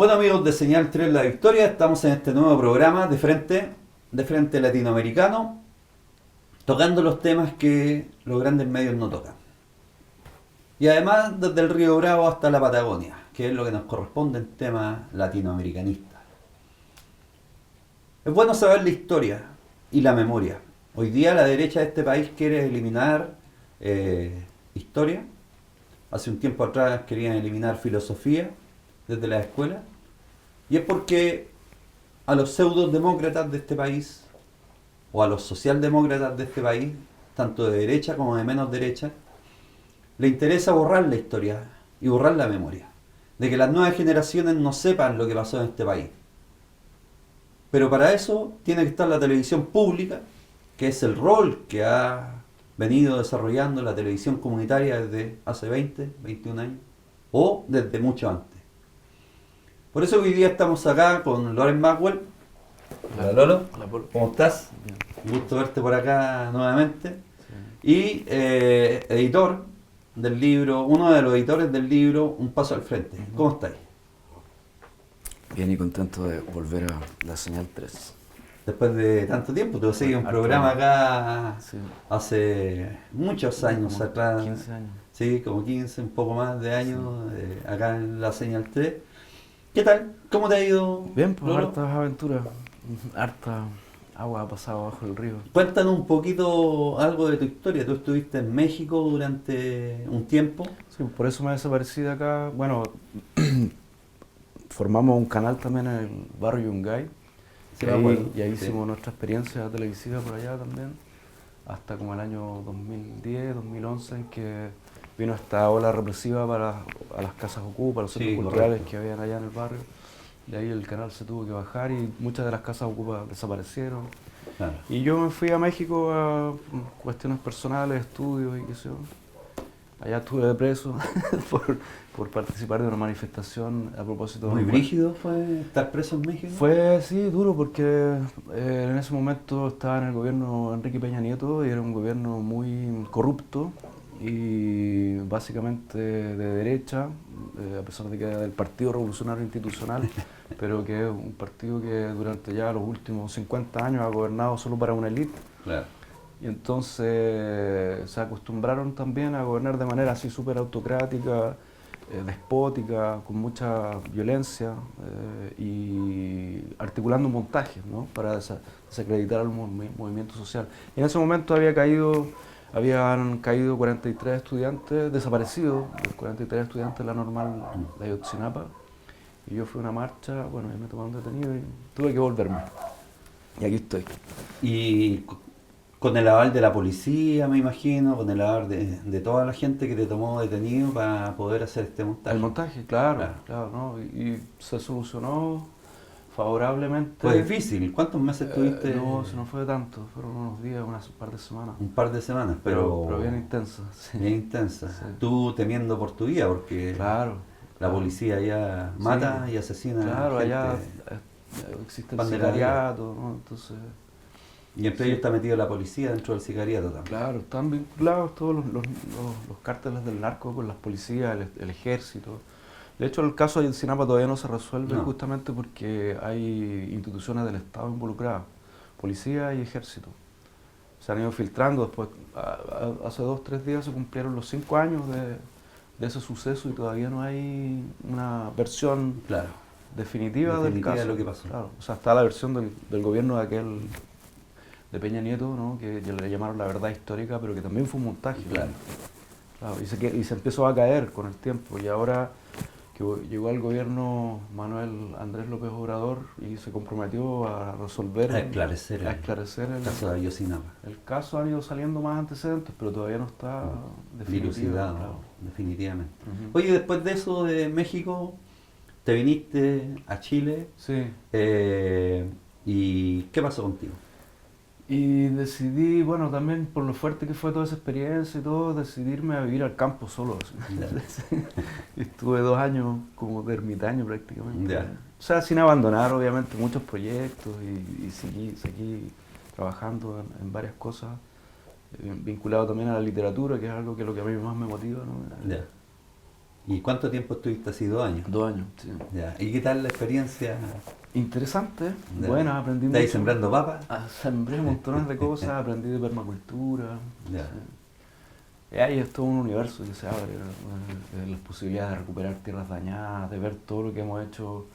Bueno amigos de Señal 3 La Victoria, estamos en este nuevo programa de frente latinoamericano, tocando los temas que los grandes medios no tocan. Y además desde el Río Bravo hasta la Patagonia, que es lo que nos corresponde en temas latinoamericanistas. Es bueno saber la historia y la memoria. Hoy día la derecha de este país quiere eliminar historia. Hace un tiempo atrás querían eliminar filosofía desde las escuelas. Y es porque a los pseudodemócratas de este país, o a los socialdemócratas de este país, tanto de derecha como de menos derecha, le interesa borrar la historia y borrar la memoria. De que las nuevas generaciones no sepan lo que pasó en este país. Pero para eso tiene que estar la televisión pública, que es el rol que ha venido desarrollando la televisión comunitaria desde hace 20, 21 años, o desde mucho antes. Por eso hoy día estamos acá con Loren Maxwell. Hola Lolo, Hola, Polo. ¿cómo estás? Bien. Un gusto verte por acá nuevamente. Sí. Y editor del libro, uno de los editores del libro Un Paso al Frente. ¿Cómo estáis? Bien y contento de volver a la Señal 3. Después de tanto tiempo, tú seguís un Harto programa años. acá Sí. hace muchos años Como atrás. 15 años. Sí, como 15, un poco más de años, acá en la Señal 3. ¿Qué tal? ¿Cómo te ha ido? Bien, pues Lolo? hartas aventuras. Harta agua ha pasado bajo el río. Cuéntanos un poquito algo de tu historia. Tú estuviste en México durante un tiempo. Sí, por eso me desaparecí de acá. Bueno, formamos un canal también en el barrio Yungay. Sí, me acuerdo. Y ahí Sí. hicimos nuestra experiencia televisiva por allá también. Hasta como el año 2010, 2011, en que vino esta ola represiva a las casas Ocupa, los centros Sí, culturales correcto. que habían allá en el barrio. De ahí el canal se tuvo que bajar y muchas de las casas Ocupa desaparecieron. Claro. Y yo me fui a México a cuestiones personales, estudios y qué sé yo. Allá estuve de preso por participar de una manifestación a propósito de Muy un- brígido fue estar preso en México. Fue, sí, duro porque en ese momento estaba en el gobierno Enrique Peña Nieto y era un gobierno muy corrupto y básicamente de derecha, a pesar de que era del Partido Revolucionario Institucional, pero que es un partido que durante ya los últimos 50 años ha gobernado solo para una élite. Claro. Y entonces se acostumbraron también a gobernar de manera así súper autocrática, despótica, con mucha violencia y articulando montajes, ¿no? Para desacreditar al movimiento social. Y en ese momento habían caído 43 estudiantes desaparecidos, los 43 estudiantes de la normal de Ayotzinapa. Y yo fui a una marcha, bueno, y me tomaron detenido y tuve que volverme. Y aquí estoy. Y con el aval de la policía, me imagino, con el aval de toda la gente que te tomó detenido para poder hacer este montaje. El montaje, claro, Claro. claro, ¿no? Y se solucionó favorablemente. Fue difícil. ¿Cuántos meses estuviste? No, se nos fue tanto, fueron unos días, unas par de semanas. Un par de semanas, pero Bien intensa, sí. bien intensa. Sí. Tú temiendo por tu vida, porque Claro. la claro. policía ya mata y asesina Claro, gente. allá existe el Pan de cada día. sicariato, ¿no? Entonces, Y entre ellos está metido la policía dentro del sicariato también. claro, están vinculados todos los cárteles del narco con las policías, el ejército. De hecho, el caso de Ayotzinapa todavía no se resuelve No. justamente porque hay instituciones del Estado involucradas, policía y ejército. Se han ido filtrando después. Hace 2 o 3 días se cumplieron los 5 años de ese suceso y todavía no hay una versión Claro. definitiva del Definitiva caso. de lo que pasó. Claro, o sea, está la versión del gobierno de Peña Nieto, ¿no? Que le llamaron la verdad histórica, pero que también fue un montaje. Claro. Claro, y se empezó a caer con el tiempo. Y ahora que llegó al gobierno Manuel Andrés López Obrador y se comprometió a resolver, A esclarecer el caso de Ayotzinapa. el caso. Han ido saliendo más antecedentes, pero todavía no está definitivo. Dilucidado, Claro. definitivamente. Ujú. Oye, después de eso de México, te viniste a Chile. Sí. ¿Y qué pasó contigo? Y decidí, bueno, también por lo fuerte que fue toda esa experiencia y todo, decidirme a vivir al campo solo. Así. Ya. Estuve 2 años como de ermitaño prácticamente. Ya. O sea, sin abandonar obviamente muchos proyectos y seguí trabajando en varias cosas, vinculado también a la literatura, que es algo que lo que a mí más me motiva, ¿no? Ya. ¿Y cuánto tiempo estuviste así? 2 años. 2 años, sí. Ya. ¿Y qué tal la experiencia? Interesante, Ya. buena, aprendí ¿Estás ahí mucho. sembrando papas? Sembré montones de cosas, aprendí de permacultura. Ya. Sí. Y ahí es todo un universo que se abre, las posibilidades de recuperar tierras dañadas, de ver todo lo que hemos hecho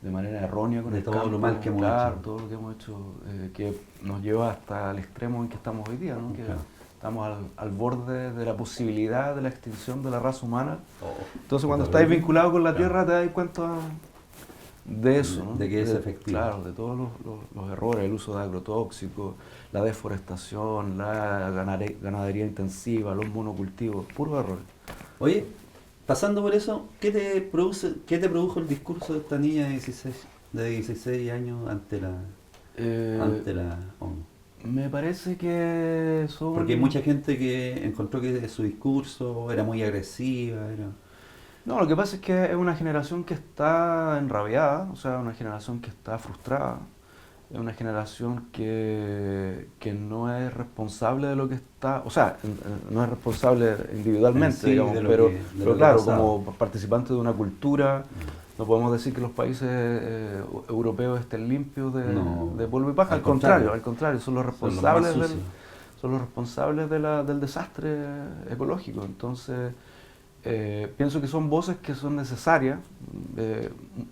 de manera errónea con De el todo campo, lo mal que hemos claro, hecho. todo lo que hemos hecho, que nos lleva hasta el extremo en que estamos hoy día, ¿no? Que Claro. estamos al borde de la posibilidad de la extinción de la raza humana. Oh, Entonces cuando qué estás terrible. vinculado con la Claro. tierra te das cuenta de eso, ¿no? De que es efectivo. Claro, de todos los errores, el uso de agrotóxicos, la deforestación, la ganadería intensiva, los monocultivos, puros errores. Oye, pasando por eso, qué te produjo el discurso de esta niña de 16 años ante la ONU? Me parece que son... Porque hay mucha gente que encontró que su discurso era muy agresiva, No, lo que pasa es que es una generación que está enrabiada, o sea, una generación que está frustrada, es una generación que no es responsable de lo que está, o sea, no es responsable individualmente, sí, digamos, de lo pero, que- de pero lo que claro, ha pasado. como participante de una cultura, no podemos decir que los países europeos estén limpios No, de polvo y paja, al al contrario, son los Son los más responsables sucios. son los responsables del desastre ecológico. Entonces, pienso que son voces que son necesarias,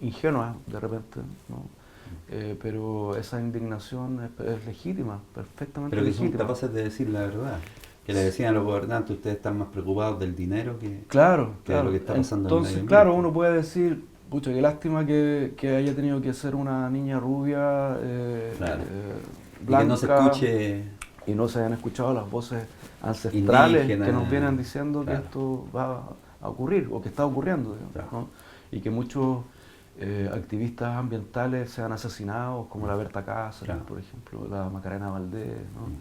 ingenuas de repente, ¿no? Pero esa indignación es legítima, perfectamente Pero que son legítima. capaces de decir la verdad. Que le decían a los gobernantes, ustedes están más preocupados del dinero que Claro, de lo claro. que está pasando en el Entonces, medio claro, ambiente. uno puede decir, pucha, qué lástima que haya tenido que ser una niña rubia, Claro. blanca, Y que no se escuche. y no se hayan escuchado las voces ancestrales Indígena. que nos vienen diciendo Claro. que esto va a ocurrir o que está ocurriendo, digamos, Claro. ¿no? Y que muchos activistas ambientales sean asesinados, como la Berta Cáceres, Claro. por ejemplo, la Macarena Valdés, ¿no?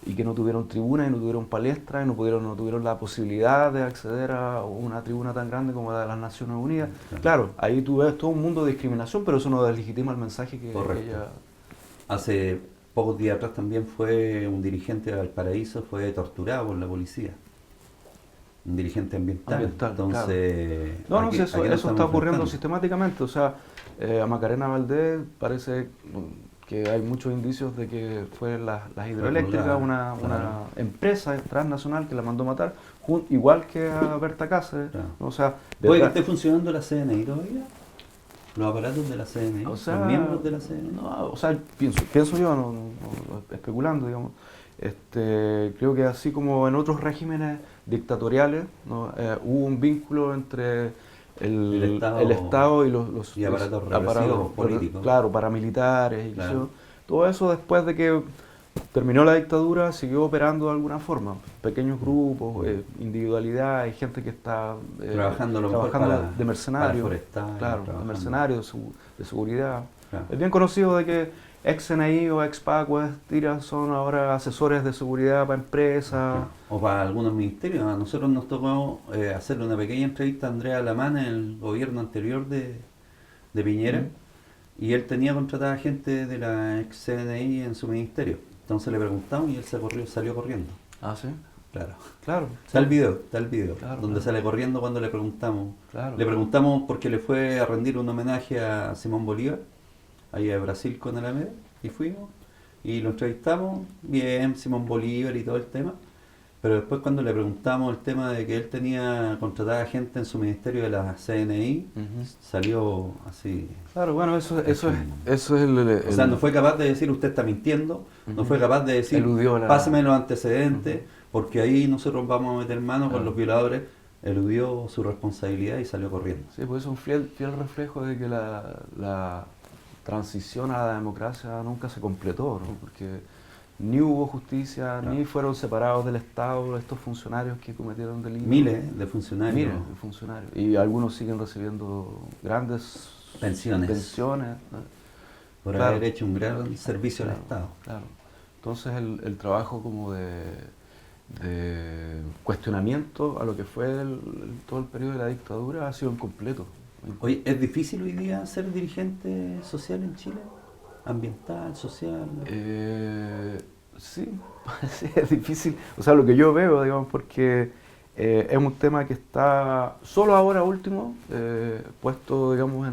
Y que no tuvieron tribuna y no tuvieron palestra y no tuvieron la posibilidad de acceder a una tribuna tan grande como la de las Naciones Unidas. Claro. Claro, ahí tú ves todo un mundo de discriminación, pero eso no deslegitima el mensaje que Correcto. ella... Hace pocos días atrás también fue un dirigente de Valparaíso, fue torturado por la policía. Un dirigente ambiental. Entonces, No, ¿a no, qué- si a eso, qué nos eso estamos está ocurriendo enfrentando? sistemáticamente. O sea, a Macarena Valdés parece que hay muchos indicios de que fue las hidroeléctricas, Claro. una empresa transnacional que la mandó matar, igual que a Berta Cáceres. Claro. O sea, ¿Puede que detrás- esté funcionando la CNI todavía? ¿Los aparatos de la CNI? O sea, ¿Los miembros de la CNI? no, o sea, pienso yo, especulando, digamos, creo que así como en otros regímenes dictatoriales, ¿no? Hubo un vínculo entre El el Estado y los y aparatos represivos políticos. claro, paramilitares, y qué sé Claro. yo. Todo eso después de que terminó la dictadura siguió operando de alguna forma, pequeños grupos, individualidades, gente que está Trabajando a lo mejor trabajando para- de mercenario, para forestal, claro, de trabajando. mercenario, de seguridad. Claro. Es bien conocido de que ex CNI o ex PAC o ex TIRA son ahora asesores de seguridad para empresas. O para algunos ministerios. A nosotros nos tocó hacerle una pequeña entrevista a Andrea Alamán en el gobierno anterior de Piñera, y él tenía contratada gente de la ex CNI en su ministerio. Entonces le preguntamos y él salió corriendo. Ah, sí. Claro. Claro. Está el video, Claro, donde claro. sale corriendo cuando le preguntamos. Claro. Le preguntamos porque le fue a rendir un homenaje a Simón Bolívar, ahí a Brasil con Alameda, y fuimos, y lo entrevistamos, bien, Simón Bolívar y todo el tema, pero después cuando le preguntamos el tema de que él tenía contratada gente en su ministerio de la CNI, Ujú. salió así. Claro, bueno, eso es O sea, no fue capaz de decir usted está mintiendo, no Ujú. fue capaz de decir Eludió la- pásame los antecedentes, porque ahí nosotros vamos a meter mano con Claro. los violadores. Eludió su responsabilidad y salió corriendo. Sí, pues es un fiel reflejo de que la transición a la democracia nunca se completó, ¿no? Porque ni hubo justicia, Claro. ni fueron separados del Estado estos funcionarios que cometieron delitos. Miles de funcionarios. Miles de funcionarios. Y algunos siguen recibiendo grandes Pensiones. ¿no? Por Claro. haber hecho un gran servicio Claro, al Estado. claro. Entonces el trabajo como de cuestionamiento a lo que fue todo el periodo de la dictadura ha sido incompleto. Oye, ¿es difícil hoy día ser dirigente social en Chile? ¿Ambiental, social? Sí, sí, es difícil. O sea, lo que yo veo, digamos, porque Es un tema que está solo ahora último, puesto, digamos,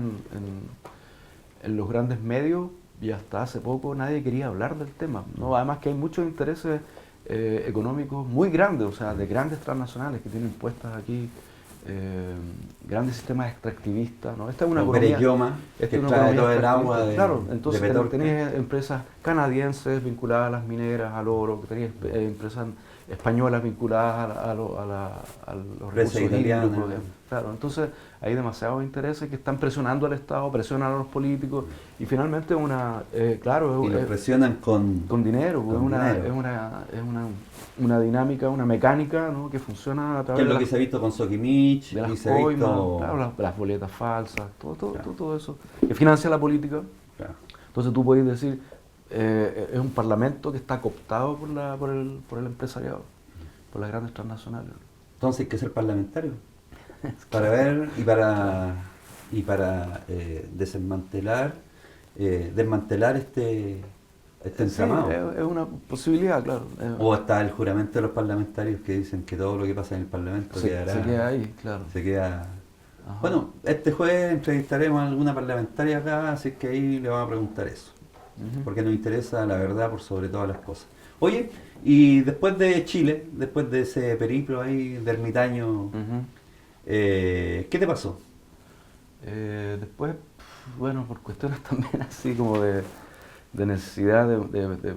en los grandes medios, y hasta hace poco nadie quería hablar del tema, ¿no? Además que hay muchos intereses económicos muy grandes, o sea, de grandes transnacionales que tienen puestas aquí grandes sistemas extractivistas, ¿no? Esta es una Como economía, Berelloma, esta que es una trae economía todo el extractivista. agua de, Claro, entonces de Petorca. tenés empresas canadienses vinculadas a las mineras, al oro, tenés empresas españolas vinculadas a los Empresa recursos italiana. hídricos. Claro, entonces hay demasiados intereses que están presionando al Estado, presionan a los políticos y finalmente claro, Y lo presionan con dinero, con dinero. es una dinámica, una mecánica, ¿no? Que funciona a ¿Qué través es lo que se ha visto con Sokimich? de las Y se ha coimas, visto... claro, las boletas falsas, Claro. todo eso, que financia la política. Claro. Entonces tú puedes decir, es un parlamento que está cooptado por el empresariado, por las grandes transnacionales. Entonces hay que ser parlamentario para ver y para desmantelar este Sí, entramado. es una posibilidad, claro. O está el juramento de los parlamentarios que dicen que todo lo que pasa en el parlamento Se quedará, queda ahí, claro. se queda. Ajá. Bueno, este jueves entrevistaremos a alguna parlamentaria acá, así que ahí le vamos a preguntar eso, Ujú. porque nos interesa la verdad por sobre todas las cosas. Oye, y después de Chile, después de ese periplo ahí de ermitaño, Ujú. ¿qué te pasó? Después, bueno, por cuestiones también así como de necesidad de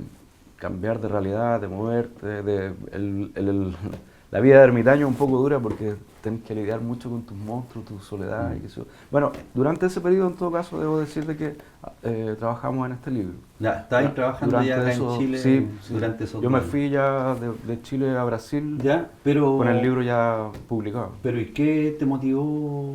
cambiar de realidad, de moverte, la vida de ermitaño es un poco dura porque tienes que lidiar mucho con tus monstruos, tu soledad y qué sé yo. Bueno, durante ese periodo en todo caso debo decir de que trabajamos en este libro. Ya, ¿estabas trabajando ya acá en Chile sí, durante esos yo me 2 años? fui ya de Chile a Brasil Ya, pero... con el libro ya publicado. Pero ¿y qué te motivó?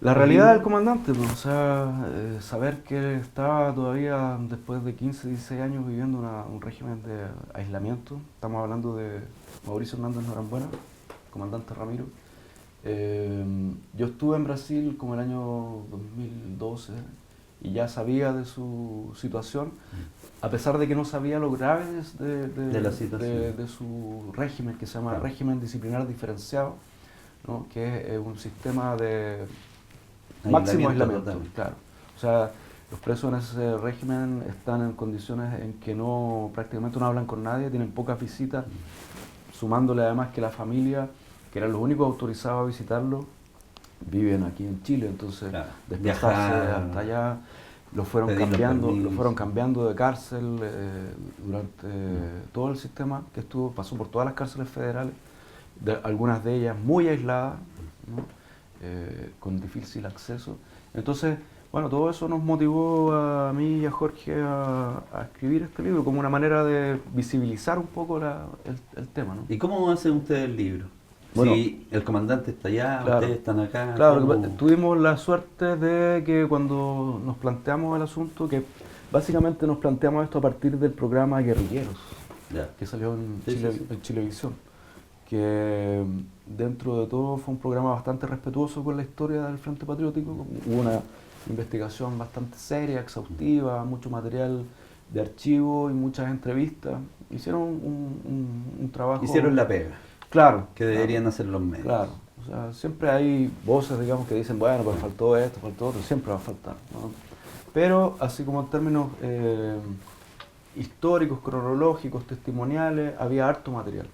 La ¿El realidad libro? del comandante, pues, o sea, saber que él estaba todavía después de 15, 16 años viviendo un régimen de aislamiento. Estamos hablando de Mauricio Hernández Norambuena, comandante Ramiro. Yo estuve en Brasil como el año 2012 y ya sabía de su situación, a pesar de que no sabía lo graves De la situación. de su régimen, que se llama Claro. régimen disciplinar diferenciado, ¿no? Que es un sistema de máximo aislamiento, total. claro. O sea, los presos en ese régimen están en condiciones en que prácticamente no hablan con nadie, tienen pocas visitas, sumándole además que la familia, que eran los únicos autorizados a visitarlo, viven aquí en Chile, entonces Claro. desplazarse Viajar, hasta allá, lo fueron pedir los permisos. cambiando de cárcel durante todo el sistema que pasó por todas las cárceles federales, algunas de ellas muy aisladas, ¿no? Con difícil acceso. Entonces, bueno, todo eso nos motivó a mí y a Jorge a escribir este libro como una manera de visibilizar un poco el tema, ¿no? ¿Y cómo hacen ustedes el libro? Bueno, si el comandante está allá, claro, ustedes están acá. claro, ¿cómo? tuvimos la suerte de que cuando nos planteamos el asunto, que básicamente nos planteamos esto a partir del programa Guerrilleros, Ya. que salió Sí, sí, sí. en Chilevisión, que dentro de todo fue un programa bastante respetuoso con la historia del Frente Patriótico. Hubo una investigación bastante seria, exhaustiva, mucho material de archivo y muchas entrevistas. Hicieron un trabajo... Hicieron la pega, Claro. que deberían hacer los medios. Claro. O sea, siempre hay voces, digamos, que dicen, bueno, pues faltó esto, faltó otro, siempre va a faltar, ¿no? Pero, así como en términos históricos, cronológicos, testimoniales, había harto material.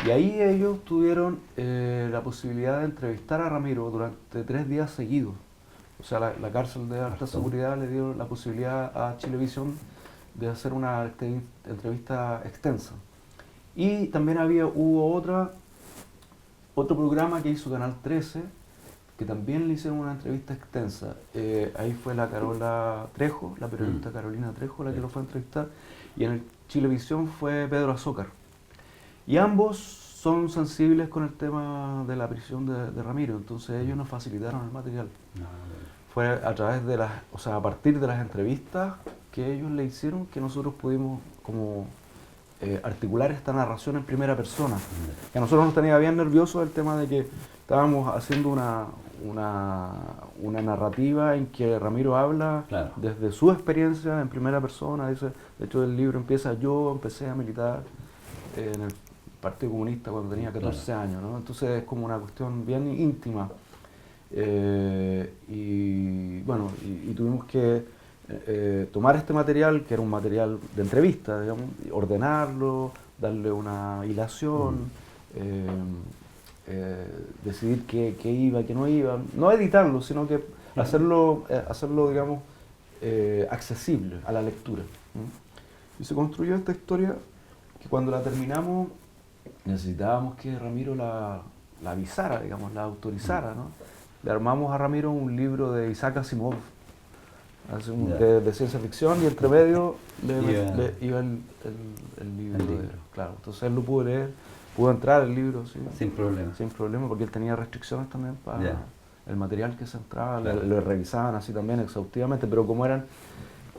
Y ahí ellos tuvieron la posibilidad de entrevistar a Ramiro durante 3 días seguidos. O sea, la cárcel de alta seguridad le dio la posibilidad a Chilevisión de hacer una entrevista extensa. Y también hubo otro programa que hizo Canal 13, que también le hicieron una entrevista extensa. Ahí fue la Carola Trejo, la periodista Carolina Trejo, la que lo fue a entrevistar. Y en el Chilevisión fue Pedro Azócar. Y ambos son sensibles con el tema de la prisión de Ramiro, entonces ellos nos facilitaron el material. Fue a través a partir de las entrevistas que ellos le hicieron que nosotros pudimos como articular esta narración en primera persona. Que a nosotros nos tenía bien nerviosos el tema de que estábamos haciendo una narrativa en que Ramiro habla desde su experiencia en primera persona. Dice, de hecho el libro empieza, yo empecé a militar en el Partido Comunista cuando tenía 14 años, ¿no? Entonces es como una cuestión bien íntima. Y bueno, y tuvimos que tomar este material, que era un material de entrevista, digamos, y ordenarlo, darle una hilación, decidir qué iba, qué no iba, no editarlo, sino que hacerlo, digamos, accesible a la lectura. Y se construyó esta historia que cuando la terminamos necesitábamos que Ramiro la avisara, digamos, la autorizara, ¿no? Le armamos a Ramiro un libro de Isaac Asimov, de ciencia ficción, y entre medio le iba el libro de él, claro. Entonces él lo pudo leer, pudo entrar el libro, ¿sí? Sin problema, porque él tenía restricciones también para el material que se entraba, claro. lo revisaban así también exhaustivamente, pero como eran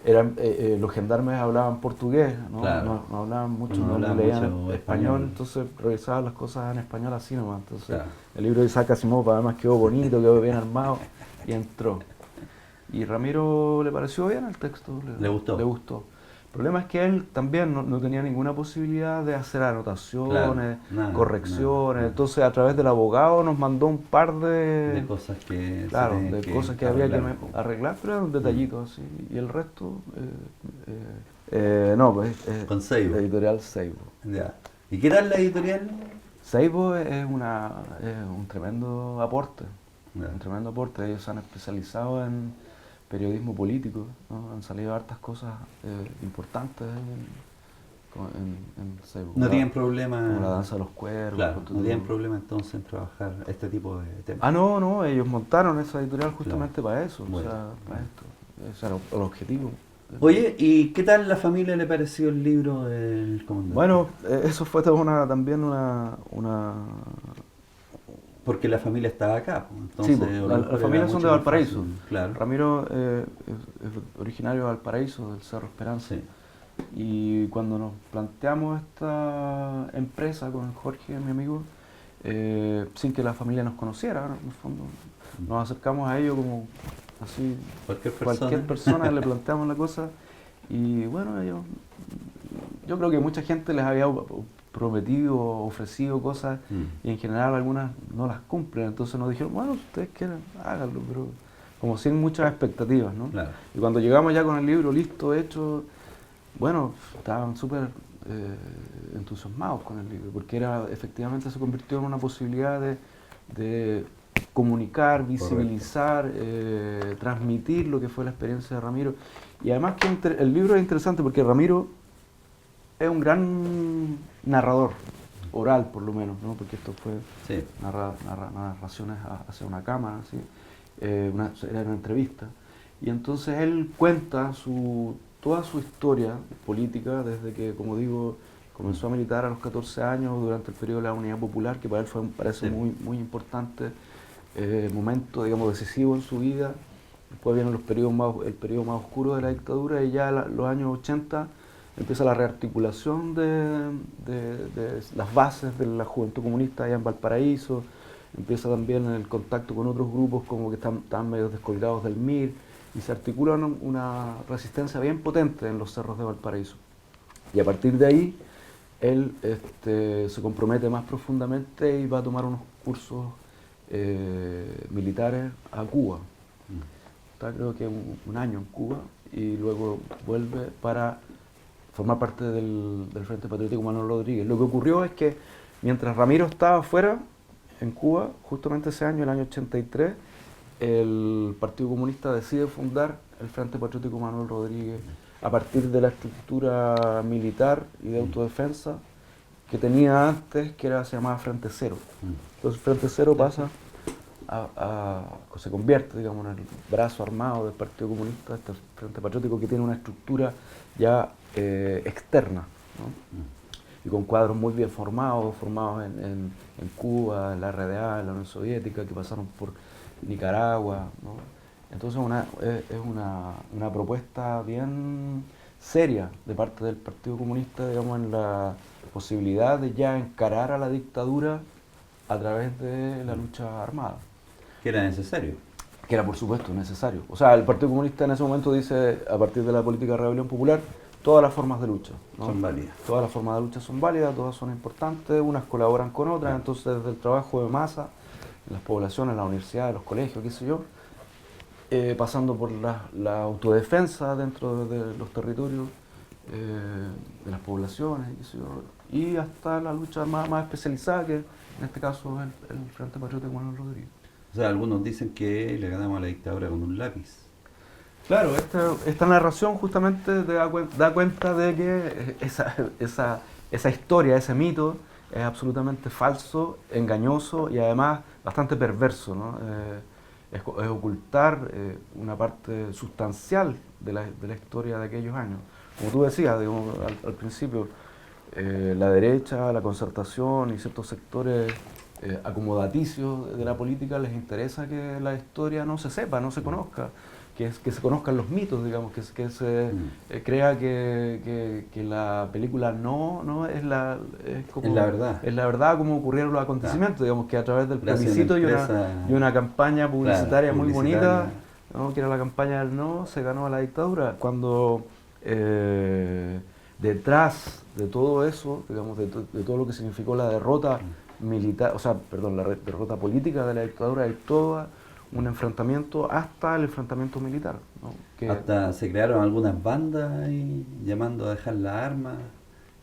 los gendarmes hablaban portugués, ¿no? Claro. No hablaban mucho, No no hablaban leían mucho español, español. entonces revisaban las cosas en español así nomás. Entonces Claro. el libro de Isaac Asimov además quedó bonito, quedó bien armado y entró. Y Ramiro le pareció bien el texto, ¿Le gustó? Le gustó. El problema es que él también no tenía ninguna posibilidad de hacer anotaciones, Claro, correcciones, nada. entonces a través del abogado nos mandó un par De cosas que claro, se de tienen cosas que había que arreglar. arreglar, pero eran detallitos así. Y el resto, no, pues Con Seibo. editorial Seibo. Ya. ¿Y qué tal la editorial? Seibo es un tremendo aporte, Ya. un tremendo aporte. Ellos se han especializado en periodismo político, ¿no? Han salido hartas cosas importantes en Seibo. No tienen Como la problema. danza de los cuervos. Claro, con no tienen todo. problema entonces en trabajar este tipo de temas. Ah, no, ellos montaron esa editorial justamente para eso, Bueno. o sea, para esto. Ese era el objetivo. Oye, ¿y qué tal la familia le pareció el libro del comandante? Bueno, eso fue también una Porque la familia estaba acá, pues, sí, entonces... las familias son de mucho más Valparaíso. fácil, claro. Ramiro es originario de Valparaíso, del Cerro Esperanza. Sí. Y cuando nos planteamos esta empresa con Jorge, mi amigo, sin que la familia nos conociera, ¿no? En el fondo, nos acercamos a ellos como así, cualquier persona le planteamos la cosa. Y bueno, yo creo que mucha gente les había prometido, ofrecido cosas y en general algunas no las cumplen. Entonces nos dijeron, bueno, si ustedes quieren, háganlo, pero como sin muchas expectativas, ¿no? Claro. Y cuando llegamos ya con el libro listo, hecho, bueno, estaban súper entusiasmados con el libro, porque efectivamente se convirtió en una posibilidad de comunicar, visibilizar, transmitir lo que fue la experiencia de Ramiro. Y además que el libro es interesante porque Ramiro es un gran narrador, oral por lo menos, ¿no? Porque esto fue narraciones hacia una cámara, ¿sí? Era una entrevista. Y entonces él cuenta toda su historia política desde que, como digo, comenzó a militar a los 14 años durante el periodo de la Unidad Popular, que para él parece muy, muy importante, momento, digamos, decisivo en su vida. Después viene el periodo más oscuro de la dictadura y ya los años 80 empieza la rearticulación de las bases de la juventud comunista allá en Valparaíso, empieza también el contacto con otros grupos como que están medio descolgados del MIR y se articula una resistencia bien potente en los cerros de Valparaíso. Y a partir de ahí él se compromete más profundamente y va a tomar unos cursos militares a Cuba. Está creo que un año en Cuba y luego vuelve para formar parte del Frente Patriótico Manuel Rodríguez. Lo que ocurrió es que mientras Ramiro estaba afuera, en Cuba, justamente ese año, el año 83, el Partido Comunista decide fundar el Frente Patriótico Manuel Rodríguez a partir de la estructura militar y de autodefensa que tenía antes, que se llamaba Frente Cero. Entonces Frente Cero pasa se convierte, digamos, en el brazo armado del Partido Comunista, este Frente Patriótico que tiene una estructura ya externa, ¿no? Y con cuadros muy bien formados en Cuba, en la RDA, en la Unión Soviética, que pasaron por Nicaragua, ¿no? Entonces es una propuesta bien seria de parte del Partido Comunista, digamos, en la posibilidad de ya encarar a la dictadura a través de la lucha armada. Que era necesario. Que era, por supuesto, necesario. O sea, el Partido Comunista en ese momento dice, a partir de la política de rebelión popular, todas las formas de lucha, ¿no? Son válidas. Todas las formas de lucha son válidas, todas son importantes, unas colaboran con otras, Claro. entonces desde el trabajo de masa, en las poblaciones, en las universidades, los colegios, qué sé yo, pasando por la autodefensa dentro de los territorios, de las poblaciones, qué sé yo, y hasta la lucha más especializada, que en este caso es el Frente Patriótico Manuel Rodríguez. O sea, algunos dicen que le ganamos a la dictadura con un lápiz. Claro, esta narración justamente te da cuenta de que esa historia, ese mito, es absolutamente falso, engañoso y además bastante perverso, ¿no? Es ocultar una parte sustancial de la historia de aquellos años. Como tú decías, digamos, al principio, la derecha, la concertación y ciertos sectores acomodaticios de la política les interesa que la historia no se sepa, no se conozca, que se conozcan los mitos, digamos, que se crea que la película no es como, Es la verdad. es la verdad como ocurrieron los acontecimientos, digamos, que a través del Gracias a plebiscito una y una campaña publicitaria claro, muy publicitaria. bonita, ¿no? Que era la campaña del no, se ganó a la dictadura. Cuando detrás de todo eso, digamos, de todo lo que significó la derrota militar, o sea, perdón, la derrota política de la dictadura, hay todo un enfrentamiento hasta el enfrentamiento militar, ¿no? Que Hasta se crearon algunas bandas ahí llamando a dejar las armas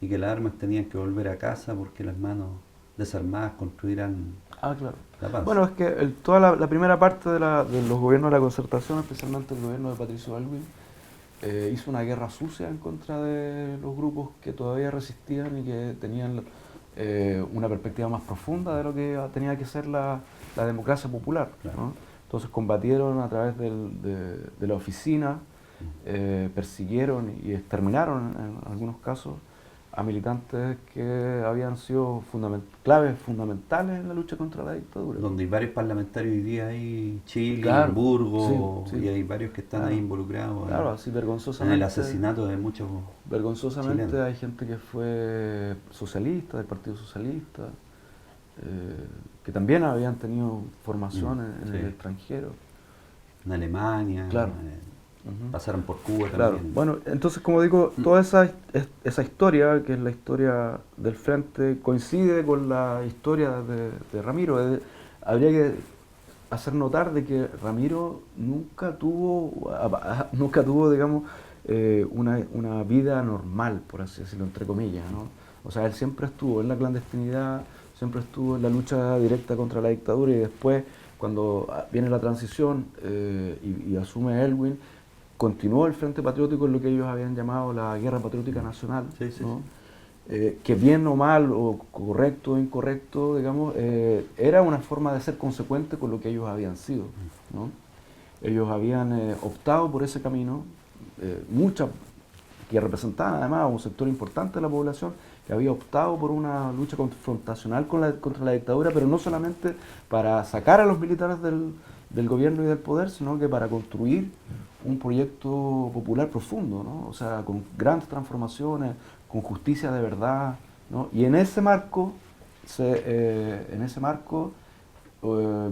y que las armas tenían que volver a casa porque las manos desarmadas construirán claro. la paz. Bueno, es que toda la primera parte de los gobiernos de la concertación, especialmente el gobierno de Patricio Aylwin, hizo una guerra sucia en contra de los grupos que todavía resistían y que tenían una perspectiva más profunda de lo que tenía que ser la democracia popular, Claro. ¿no? Entonces combatieron a través de la oficina, persiguieron y exterminaron en algunos casos a militantes que habían sido claves fundamentales en la lucha contra la dictadura. Donde hay varios parlamentarios hoy día ahí, Chile, Claro, Burgos, sí, sí. y hay varios que están Claro. ahí involucrados Claro, así en vergonzosamente. el asesinato de muchos Vergonzosamente chilenos. hay gente que fue socialista, del Partido Socialista, que también habían tenido formación en sí. el extranjero. En Alemania, Claro. Ujú. pasaron por Cuba Claro, también. bueno, entonces como digo, toda esa historia, que es la historia del Frente, coincide con la historia de Ramiro. Habría que hacer notar de que Ramiro nunca tuvo, digamos, una vida normal, por así decirlo, entre comillas, ¿no? O sea, él siempre estuvo en la clandestinidad, siempre estuvo en la lucha directa contra la dictadura y después, cuando viene la transición y asume Aylwin, continuó el Frente Patriótico en lo que ellos habían llamado la Guerra Patriótica Nacional, Sí, sí, ¿no? Que bien o mal, o correcto o incorrecto, digamos, era una forma de ser consecuente con lo que ellos habían sido, ¿no? Ellos habían optado por ese camino, que representaban además a un sector importante de la población, que había optado por una lucha confrontacional contra la dictadura, pero no solamente para sacar a los militares del gobierno y del poder, sino que para construir un proyecto popular profundo, ¿no? O sea, con grandes transformaciones, con justicia de verdad, ¿no? Y en ese marco,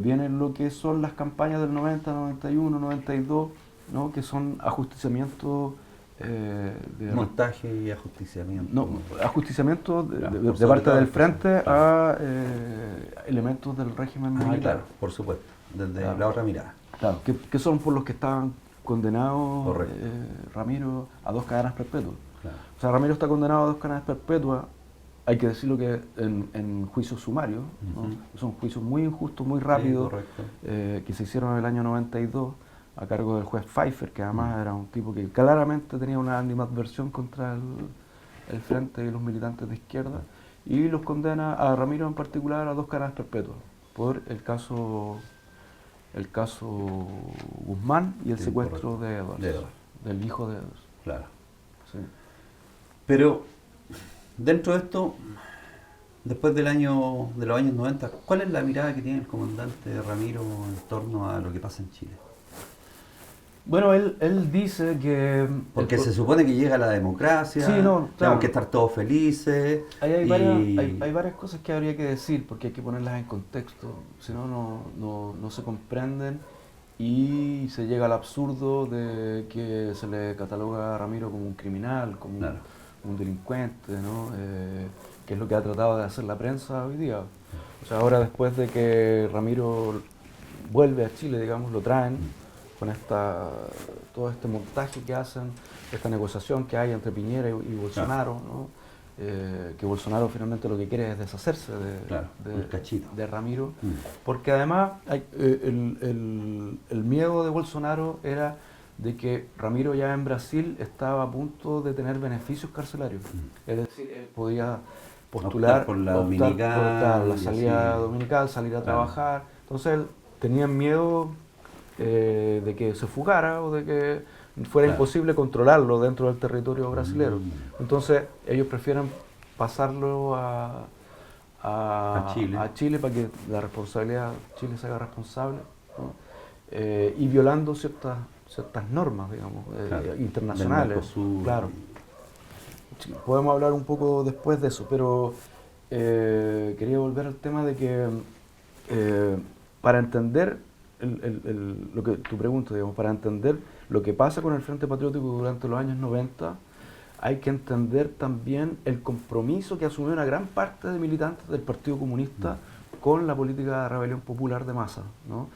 vienen lo que son las campañas del 90, 91, 92, ¿no? Que son ajusticiamientos Montaje y ajusticiamiento. ajusticiamiento de sobre parte todo del el frente claro. a elementos del régimen militar. Claro, por supuesto, desde Claro. la otra mirada. Claro, que son por los que estaban condenados Correcto. Ramiro a 2 cadenas perpetuas. Claro. O sea, Ramiro está condenado a 2 cadenas perpetuas, hay que decirlo que en juicios sumarios, ¿no? Ujú. Son juicios muy injustos, muy rápidos, correcto. que se hicieron en el año 92 a cargo del juez Pfeiffer, que además era un tipo que claramente tenía una animadversión contra el frente y los militantes de izquierda, y los condena a Ramiro en particular a 2 cadenas perpetuas por el caso Guzmán y el Sí, secuestro correcto. de Edwards, De Edwards. del hijo de Edwards. Claro. Sí. Pero dentro de esto, después de los años 90, ¿cuál es la mirada que tiene el comandante Ramiro en torno a lo que pasa en Chile? Bueno, él dice que... Porque se supone que llega la democracia, Sí, no, claro. tenemos que estar todos felices. Ahí hay, y- hay varias cosas que habría que decir, porque hay que ponerlas en contexto, si no, no se comprenden y se llega al absurdo de que se le cataloga a Ramiro como un criminal, como Claro. un delincuente, ¿no? Que es lo que ha tratado de hacer la prensa hoy día. O sea, ahora después de que Ramiro vuelve a Chile, digamos, lo traen con todo este montaje que hacen, esta negociación que hay entre Piñera y Bolsonaro, ¿no? Que Bolsonaro finalmente lo que quiere es deshacerse Claro, el cachito. de Ramiro, porque además el miedo de Bolsonaro era de que Ramiro ya en Brasil estaba a punto de tener beneficios carcelarios, es decir, él podía postular, Optar por la dominical, claro, la y salida así. dominical, salir a Claro. trabajar, entonces tenían miedo de que se fugara o de que fuera Claro. imposible controlarlo dentro del territorio brasilero. Entonces ellos prefieren pasarlo A Chile. Chile para que la responsabilidad, Chile se haga responsable, ¿no? Y violando ciertas normas, digamos, Claro, internacionales. del Mercosur. Claro. Sí, podemos hablar un poco después de eso, pero quería volver al tema de que para entender lo que tu pregunta, digamos, para entender lo que pasa con el Frente Patriótico durante los años 90, hay que entender también el compromiso que asumió una gran parte de militantes del Partido Comunista con la política de rebelión popular de masa, ¿no?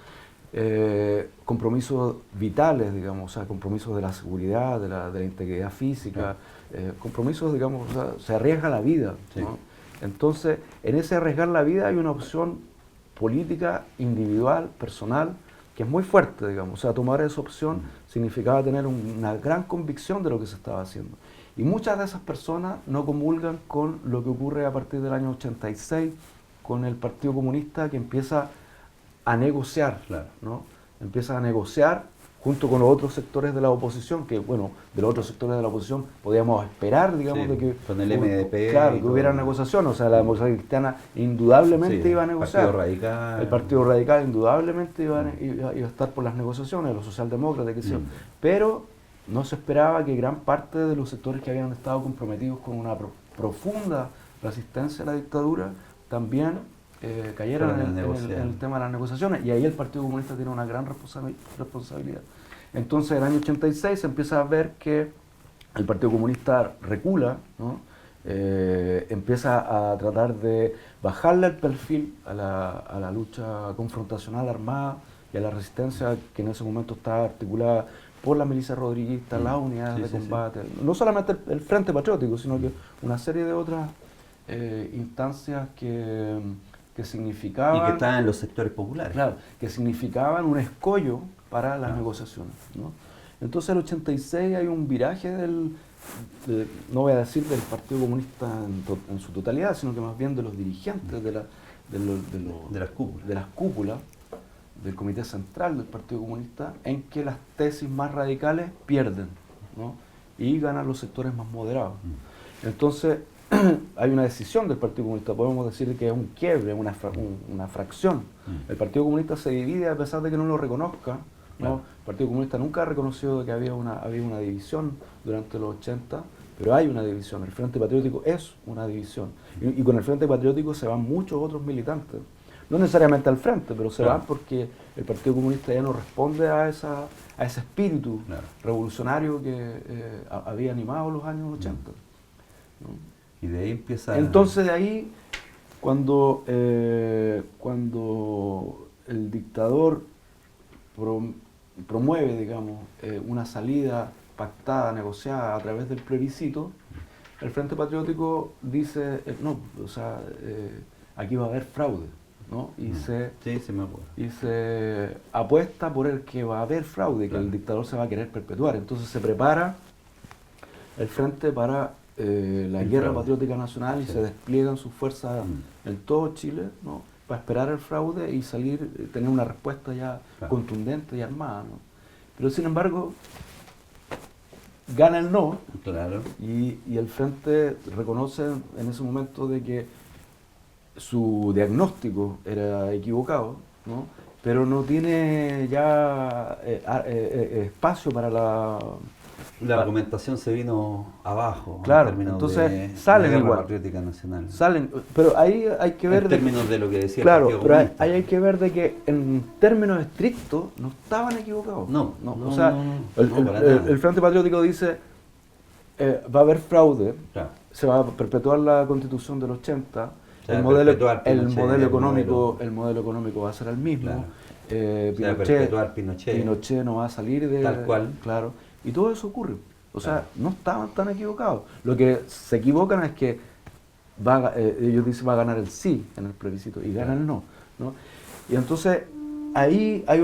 Compromisos vitales, digamos, o sea, compromisos de la seguridad, de la integridad física, compromisos, digamos, o sea, se arriesga la vida, ¿no? Sí. Entonces, en ese arriesgar la vida hay una opción política, individual, personal, que es muy fuerte, digamos. O sea, tomar esa opción significaba tener una gran convicción de lo que se estaba haciendo. Y muchas de esas personas no comulgan con lo que ocurre a partir del año 86, con el Partido Comunista que empieza a negociar, Claro. ¿no? Empieza a negociar junto con los otros sectores de la oposición, que bueno, de los otros sectores de la oposición podíamos esperar, digamos, Sí, de que con el MDP claro, y que todo. hubiera negociación, o sea, la democracia cristiana indudablemente Sí, iba a negociar. Partido Radical. El Partido Radical indudablemente iba a estar por las negociaciones, los socialdemócratas, qué sé yo. Pero no se esperaba que gran parte de los sectores que habían estado comprometidos con una profunda resistencia a la dictadura también cayeran en el tema de las negociaciones, y ahí el Partido Comunista tiene una gran responsabilidad. Entonces, en el año 86 se empieza a ver que el Partido Comunista recula, ¿no? Empieza a tratar de bajarle el perfil a la lucha confrontacional armada y a la resistencia que en ese momento estaba articulada por la milicia rodriguista, las unidades de combate, no solamente el Frente Patriótico, sino que una serie de otras instancias que significaban... Y que estaban en los sectores populares. Claro, que significaban un escollo para las negociaciones, ¿no? Entonces, en el 86 hay un viraje no voy a decir del Partido Comunista en su totalidad, sino que más bien de los dirigentes de las cúpulas del Comité Central del Partido Comunista, en que las tesis más radicales pierden, ¿no? Y ganan los sectores más moderados. Entonces, hay una decisión del Partido Comunista, podemos decir que es un quiebre, una fracción. El Partido Comunista se divide a pesar de que no lo reconozca, ¿no? Claro. El Partido Comunista nunca ha reconocido que había una división durante los 80, pero hay una división. El Frente Patriótico es una división. Y con el Frente Patriótico se van muchos otros militantes. No necesariamente al frente, pero se van porque el Partido Comunista ya no responde a ese espíritu revolucionario que había animado los años 80. ¿No? Y de ahí empieza... Entonces, de ahí, cuando el dictador promueve, digamos, una salida pactada, negociada a través del plebiscito, el Frente Patriótico dice, no, o sea, aquí va a haber fraude, ¿no? Y se apuesta por el que va a haber fraude, que el dictador se va a querer perpetuar. Entonces se prepara el Frente para la guerra patriótica nacional y se despliegan sus fuerzas en todo Chile, ¿no? Para esperar el fraude y salir, tener una respuesta ya contundente y armada, ¿no? Pero sin embargo, gana el no, y el Frente reconoce en ese momento de que su diagnóstico era equivocado, ¿no? Pero no tiene ya espacio para La argumentación se vino abajo, Claro, en términos entonces de salen la guerra igual. patriótica nacional. Salen, pero ahí hay que ver En términos de lo que decía claro, el Partido pero Comunista. ahí hay que ver de que en términos estrictos no estaban equivocados. No, o sea, para nada. el Frente Patriótico dice va a haber fraude, Claro. se va a perpetuar la Constitución del 80, Se va el a modelo, perpetuar el Pinochet, modelo el económico, modelo. el modelo económico va a ser el mismo. Claro. Se va a Pinochet, perpetuar Pinochet. Pinochet no va a salir de Tal cual. claro, y todo eso ocurre. O sea, Claro. no estaban tan equivocados. Lo que se equivocan es que ellos dicen va a ganar el sí en el plebiscito y gana el no, ¿no? Y entonces ahí hay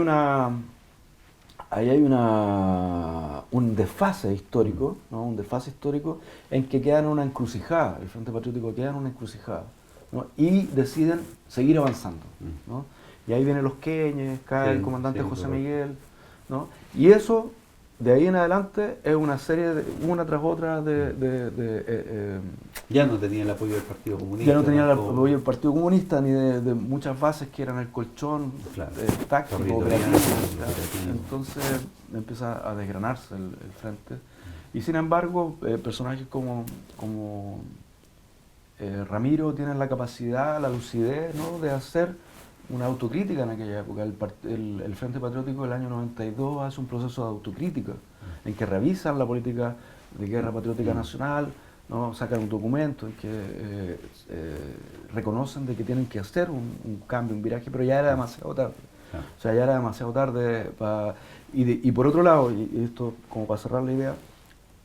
un desfase histórico, ¿no? Un desfase histórico en que quedan en una encrucijada, el Frente Patriótico queda en una encrucijada, ¿no? Y deciden seguir avanzando, ¿no? Y ahí vienen los Queñes, cae el comandante José correcto. Miguel, ¿no? Y eso, de ahí en adelante, es una serie, una tras otra Ya no tenía el apoyo del Partido Comunista. ya no tenía el tampoco. apoyo del Partido Comunista ni de muchas bases que eran el colchón Claro. táctico, Territorial, operativo, claro. operativo. Entonces empieza a desgranarse el frente. Y sin embargo, personajes como Ramiro tienen la capacidad, la lucidez, ¿no?, de hacer una autocrítica en aquella época. El Frente Patriótico del año 92 hace un proceso de autocrítica en que revisan la política de guerra patriótica nacional, ¿no? Sacan un documento en que reconocen de que tienen que hacer un cambio, un viraje, pero ya era demasiado tarde. Claro. O sea, ya era demasiado tarde. Y por otro lado, y esto como para cerrar la idea,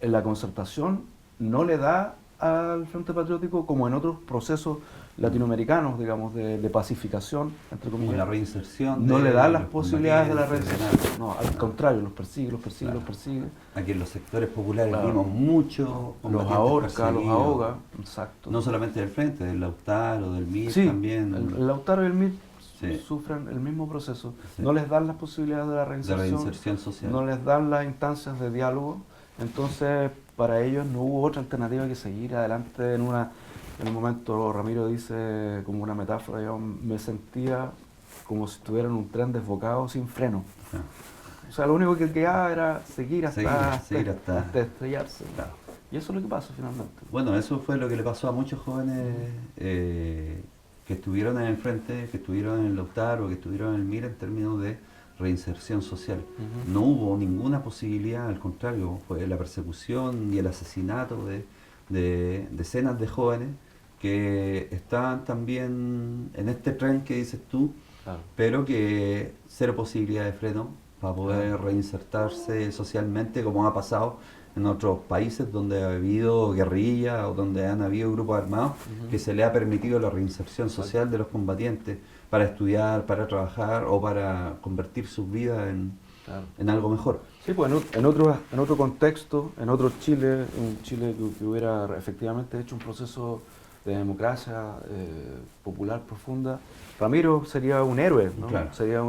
la concertación no le da al Frente Patriótico, como en otros procesos latinoamericanos, digamos, de pacificación, entre Como comillas, la reinserción. no de le da las los posibilidades de la combatientes, reinserción. No, al contrario, los persigue, Claro. los persigue. Aquí en los sectores populares Claro. vimos muchos Los combatientes ahorca, los perseguidos. ahoga, exacto. No solamente del Frente, del Lautaro, del MIR Sí, también. el Lautaro y el MIR Sí. sufren el mismo proceso. Sí. No les dan las posibilidades de la De reinserción, reinserción social. no les dan las instancias de diálogo. Entonces, para ellos no hubo otra alternativa que seguir adelante. En un momento Ramiro dice, como una metáfora, yo me sentía como si estuviera en un tren desbocado sin freno. Claro. O sea, lo único que quedaba era seguir hasta estrellarse. Claro. Y eso es lo que pasa finalmente. Bueno, eso fue lo que le pasó a muchos jóvenes que estuvieron en el Frente, que estuvieron en el Lautaro, que estuvieron en el MIR en términos de reinserción social. No hubo ninguna posibilidad, al contrario, fue la persecución y el asesinato de decenas de jóvenes que estaban también en este tren que dices tú, Claro. pero que cero posibilidad de freno para poder reinsertarse socialmente, como ha pasado en otros países donde ha habido guerrilla o donde han habido grupos armados, que se le ha permitido la reinserción social de los combatientes para estudiar, para trabajar o para convertir sus vidas Claro. en algo mejor. Sí, pues en otro contexto, en otro Chile, un Chile que hubiera efectivamente hecho un proceso de democracia popular profunda, Ramiro sería un héroe, ¿no? Claro. Sería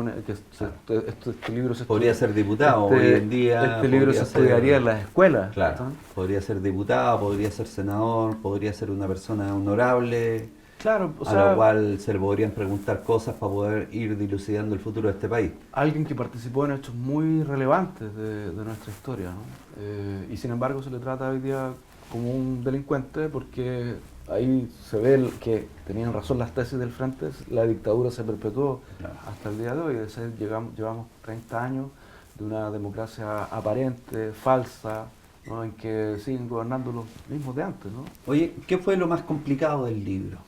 este libro se Podría ser diputado este- hoy en día. Este libro se podría ser- estudiaría en las escuelas. Claro, ¿no? podría ser diputado, podría ser senador, podría ser una persona honorable, Claro, o a sea, la cual se le podrían preguntar cosas para poder ir dilucidando el futuro de este país. alguien que participó en hechos muy relevantes de nuestra historia, ¿no? Y sin embargo se le trata hoy día como un delincuente porque ahí se ve que tenían razón las tesis del Frente, la dictadura se perpetuó Claro. hasta el día de hoy, llevamos 30 años de una democracia aparente, falsa, ¿no?, en que siguen gobernando los mismos de antes, ¿no? Oye, ¿qué fue lo más complicado del libro?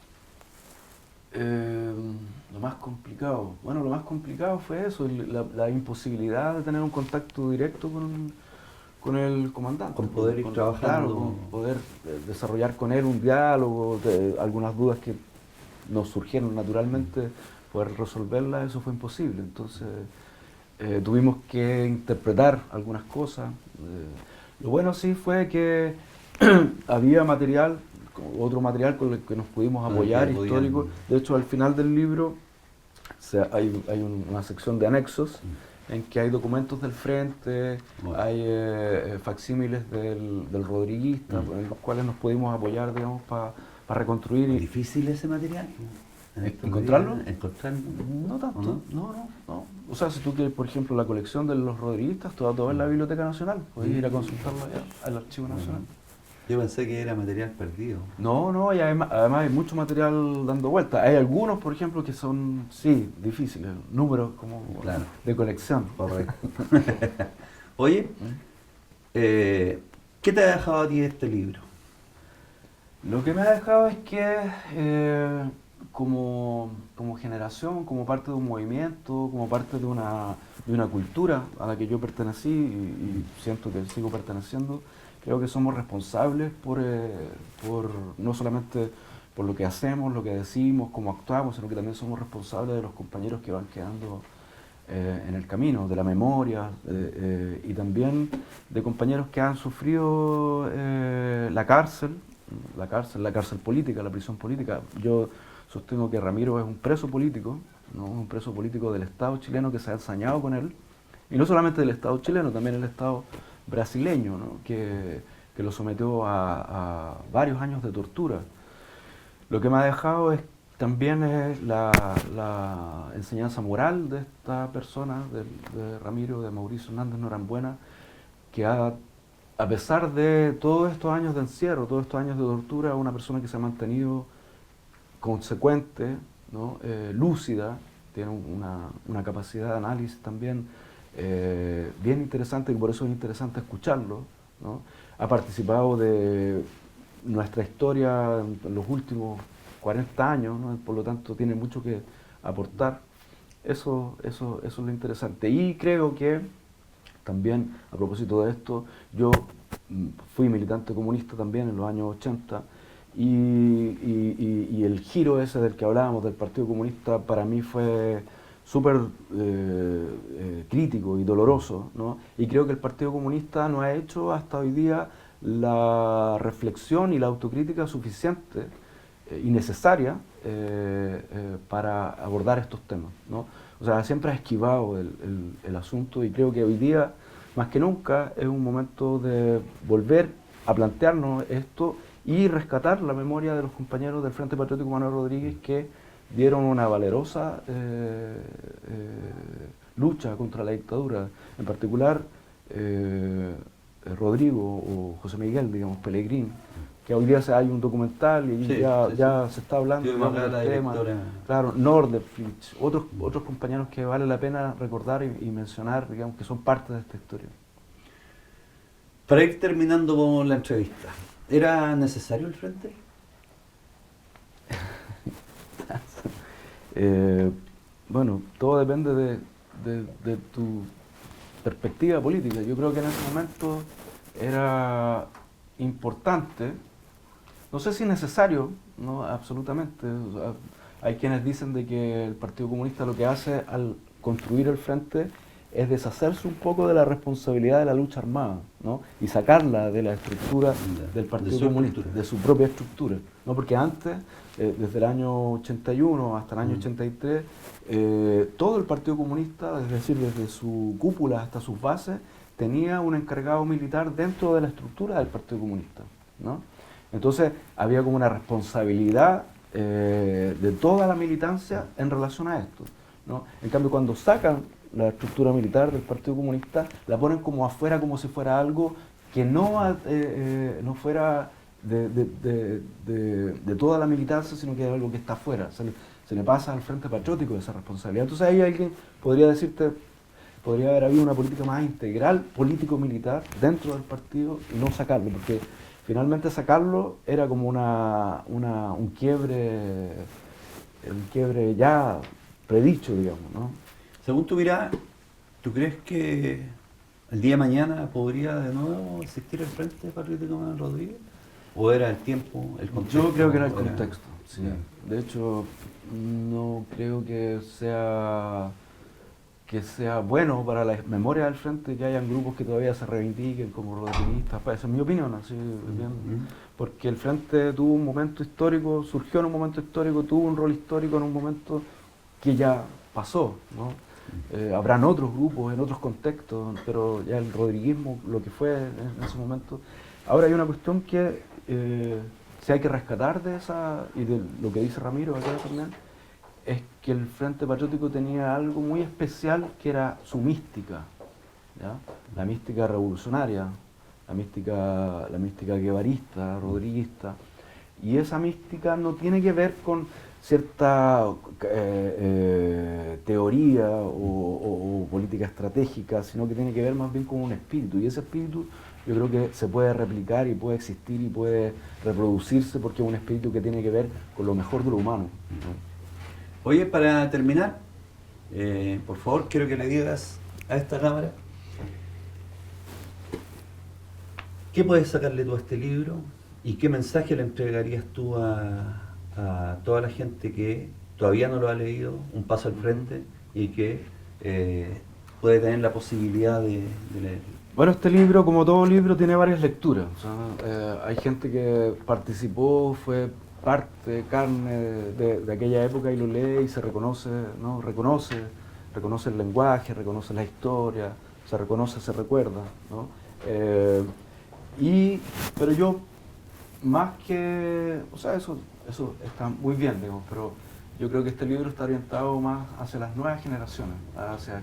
Lo más complicado, bueno, lo más complicado fue eso, la imposibilidad de tener un contacto directo con el comandante. Con poder ir trabajando. Claro, con poder desarrollar con él un diálogo, algunas dudas que nos surgieron naturalmente, poder resolverlas, eso fue imposible. Entonces tuvimos que interpretar algunas cosas. Lo bueno sí fue que había material, otro material con el que nos pudimos apoyar, que histórico. podían- De hecho, al final del libro hay una sección de anexos en que hay documentos del Frente, Bueno. hay facsímiles del rodriguista, en los cuales nos pudimos apoyar, digamos, para reconstruir. ¿Es difícil ese material? en estos ¿Encontrarlo? días? ¿Encontrarlo? No tanto, ¿O no? no. O sea, si tú quieres, por ejemplo, la colección de los Rodriguistas, todo en la Biblioteca Nacional, puedes ir a consultarlo allá, al Archivo Nacional. Yo pensé que era material perdido. No, y además hay mucho material dando vuelta. Hay algunos, por ejemplo, que son, sí, difíciles, números como Claro. de colección. Correcto. Oye, ¿qué te ha dejado a ti este libro? Lo que me ha dejado es que como generación, como parte de un movimiento, como parte de una cultura a la que yo pertenecí y siento que sigo perteneciendo, creo que somos responsables por no solamente por lo que hacemos, lo que decimos, cómo actuamos, sino que también somos responsables de los compañeros que van quedando en el camino, de la memoria y también de compañeros que han sufrido la cárcel política, la prisión política. Yo sostengo que Ramiro es un preso político, ¿no? Un preso político del Estado chileno que se ha ensañado con él, y no solamente del Estado chileno, también el Estado brasileño, ¿no? que lo sometió a varios años de tortura. Lo que me ha dejado también es la enseñanza moral de esta persona, de Ramiro, de Mauricio Hernández Norambuena, que a pesar de todos estos años de encierro, todos estos años de tortura, una persona que se ha mantenido consecuente, ¿no? Lúcida, tiene una capacidad de análisis también bien interesante, y por eso es interesante escucharlo, ¿no? Ha participado de nuestra historia en los últimos 40 años, ¿no? Por lo tanto tiene mucho que aportar. Eso es lo interesante. Y creo que también, a propósito de esto, yo fui militante comunista también en los años 80 y el giro ese del que hablábamos, del Partido Comunista, para mí fue súper crítico y doloroso, ¿no? Y creo que el Partido Comunista no ha hecho hasta hoy día la reflexión y la autocrítica suficiente y necesaria para abordar estos temas, ¿no? O sea, siempre ha esquivado el asunto, y creo que hoy día, más que nunca, es un momento de volver a plantearnos esto y rescatar la memoria de los compañeros del Frente Patriótico Manuel Rodríguez, que dieron una valerosa lucha contra la dictadura. En particular, Rodrigo o José Miguel, digamos, Pelegrín, que hoy día hay un documental y Sí, ya se está hablando del tema. Claro, Norderflich, otros compañeros que vale la pena recordar y mencionar, digamos, que son parte de esta historia. Para ir terminando con la entrevista, ¿era necesario el frente? Bueno, todo depende de tu perspectiva política. Yo creo que en ese momento era importante, no sé si necesario, no, absolutamente. O sea, hay quienes dicen de que el Partido Comunista lo que hace al construir el frente es deshacerse un poco de la responsabilidad de la lucha armada, ¿no? Y sacarla de la estructura del Partido Comunista, de su propia estructura, ¿no? Porque antes, desde el año 81 hasta el año 83, todo el Partido Comunista, es decir, desde su cúpula hasta sus bases, tenía un encargado militar dentro de la estructura del Partido Comunista, ¿no? Entonces había como una responsabilidad de toda la militancia en relación a esto, ¿no? En cambio, cuando sacan la estructura militar del Partido Comunista, la ponen como afuera, como si fuera algo que no fuera de toda la militancia, sino que es algo que está afuera. Se le pasa al Frente Patriótico esa responsabilidad. Entonces ahí alguien podría decirte, podría haber habido una política más integral, político-militar, dentro del partido, y no sacarlo, porque finalmente sacarlo era como un quiebre ya predicho, digamos, ¿no? Según tu mirada, ¿tú crees que el día de mañana podría de nuevo existir el Frente Patriótico Manuel Rodríguez? ¿O era el tiempo, el contexto? Yo creo que era el contexto, sí. De hecho, no creo que sea bueno para la memoria del Frente que hayan grupos que todavía se reivindiquen como rodriguistas. Esa es mi opinión, así bien, porque el Frente tuvo un momento histórico, surgió en un momento histórico, tuvo un rol histórico en un momento que ya pasó, ¿no? Habrán otros grupos en otros contextos, pero ya el rodriguismo, lo que fue en ese momento. Ahora hay una cuestión que si hay que rescatar de esa, y de lo que dice Ramiro acá también, es que el Frente Patriótico tenía algo muy especial que era su mística, ¿ya? La mística revolucionaria, la mística guevarista, rodriguista, y esa mística no tiene que ver con cierta teoría o política estratégica, sino que tiene que ver más bien con un espíritu, y ese espíritu yo creo que se puede replicar y puede existir y puede reproducirse porque es un espíritu que tiene que ver con lo mejor de lo humano, ¿no? Oye, para terminar, por favor, quiero que le digas a esta cámara, ¿qué puedes sacarle tú a este libro y qué mensaje le entregarías tú a toda la gente que todavía no lo ha leído, un paso al frente, y que puede tener la posibilidad de leerlo? Bueno, este libro, como todo libro, tiene varias lecturas. O sea, hay gente que participó, fue parte, carne de aquella época y lo lee y se reconoce, ¿no? Reconoce el lenguaje, reconoce la historia, se reconoce, se recuerda, ¿no? Pero yo, más que, o sea, eso está muy bien, digamos, pero yo creo que este libro está orientado más hacia las nuevas generaciones, hacia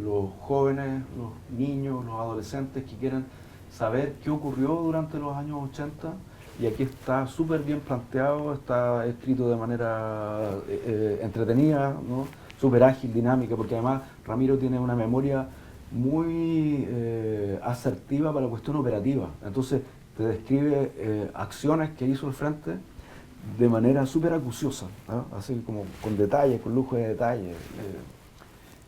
los jóvenes, los niños, los adolescentes que quieren saber qué ocurrió durante los años 80, y aquí está súper bien planteado, está escrito de manera entretenida, ¿no? Súper ágil, dinámica, porque además Ramiro tiene una memoria muy asertiva para la cuestión operativa. Entonces te describe acciones que hizo el Frente de manera súper acuciosa, ¿no? Así como con detalles, con lujo de detalles.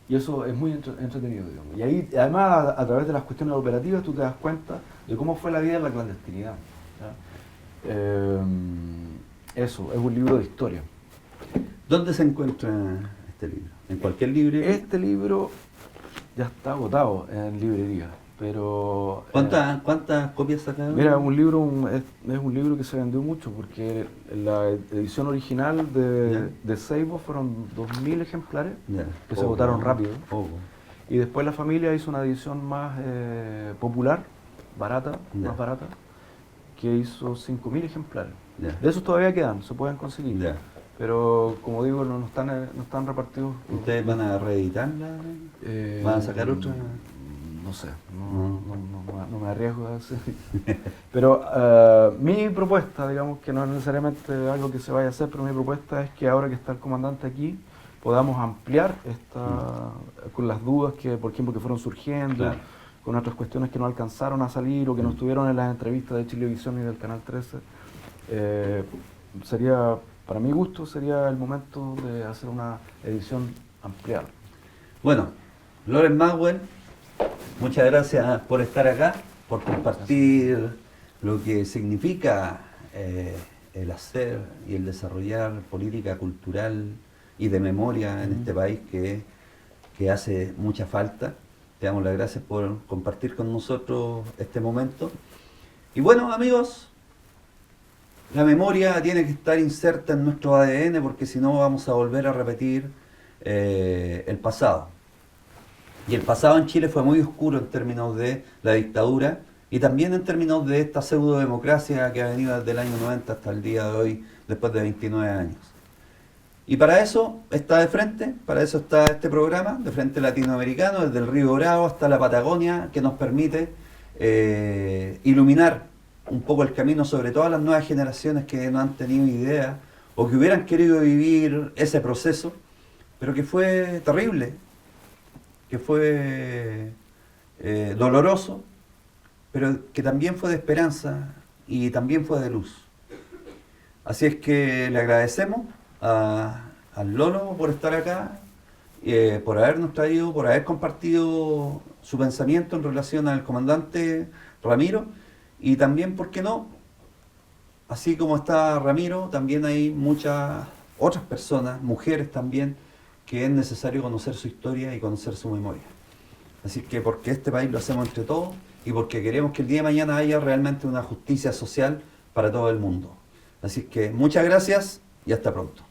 Y eso es muy entretenido, digamos. Y ahí, además, a través de las cuestiones operativas, tú te das cuenta de cómo fue la vida en la clandestinidad, ¿ya? Eso, es un libro de historia. ¿Dónde se encuentra este libro? ¿En cualquier librería? Este libro ya está agotado en librería, pero... ¿Cuántas copias sacaron? Mira, es un libro que se vendió mucho, porque la edición original de Seibo fueron 2000 ejemplares, que se agotaron rápido. Y después la familia hizo una edición más popular, barata, más barata, que hizo 5000 ejemplares. De esos todavía quedan, se pueden conseguir. Pero como digo, no están repartidos. ¿Ustedes van a reeditarla? ¿Van a sacar otra? No sé, no me arriesgo a hacer. Pero mi propuesta, digamos que no es necesariamente algo que se vaya a hacer, pero mi propuesta es que ahora que está el comandante aquí, podamos ampliar con las dudas que, por ejemplo, que fueron surgiendo, claro, con otras cuestiones que no alcanzaron a salir o que no estuvieron en las entrevistas de Chilevisión y del Canal 13. Para mi gusto, sería el momento de hacer una edición ampliada. Bueno, Loren Maxwell, muchas gracias por estar acá, por compartir lo que significa el hacer y el desarrollar política cultural y de memoria en este país que hace mucha falta. Te damos las gracias por compartir con nosotros este momento. Y bueno, amigos, la memoria tiene que estar inserta en nuestro ADN, porque si no vamos a volver a repetir el pasado. Y el pasado en Chile fue muy oscuro en términos de la dictadura y también en términos de esta pseudo-democracia que ha venido desde el año 90 hasta el día de hoy, después de 29 años. Y para eso está De Frente, para eso está este programa, De Frente Latinoamericano, desde el Río Bravo hasta la Patagonia, que nos permite iluminar un poco el camino sobre todas las nuevas generaciones que no han tenido idea o que hubieran querido vivir ese proceso, pero que fue terrible, que fue doloroso, pero que también fue de esperanza y también fue de luz. Así es que le agradecemos al Lolo por estar acá, por habernos traído, por haber compartido su pensamiento en relación al comandante Ramiro, y también, ¿por qué no? Así como está Ramiro, también hay muchas otras personas, mujeres también, que es necesario conocer su historia y conocer su memoria. Así que porque este país lo hacemos entre todos y porque queremos que el día de mañana haya realmente una justicia social para todo el mundo. Así que muchas gracias y hasta pronto.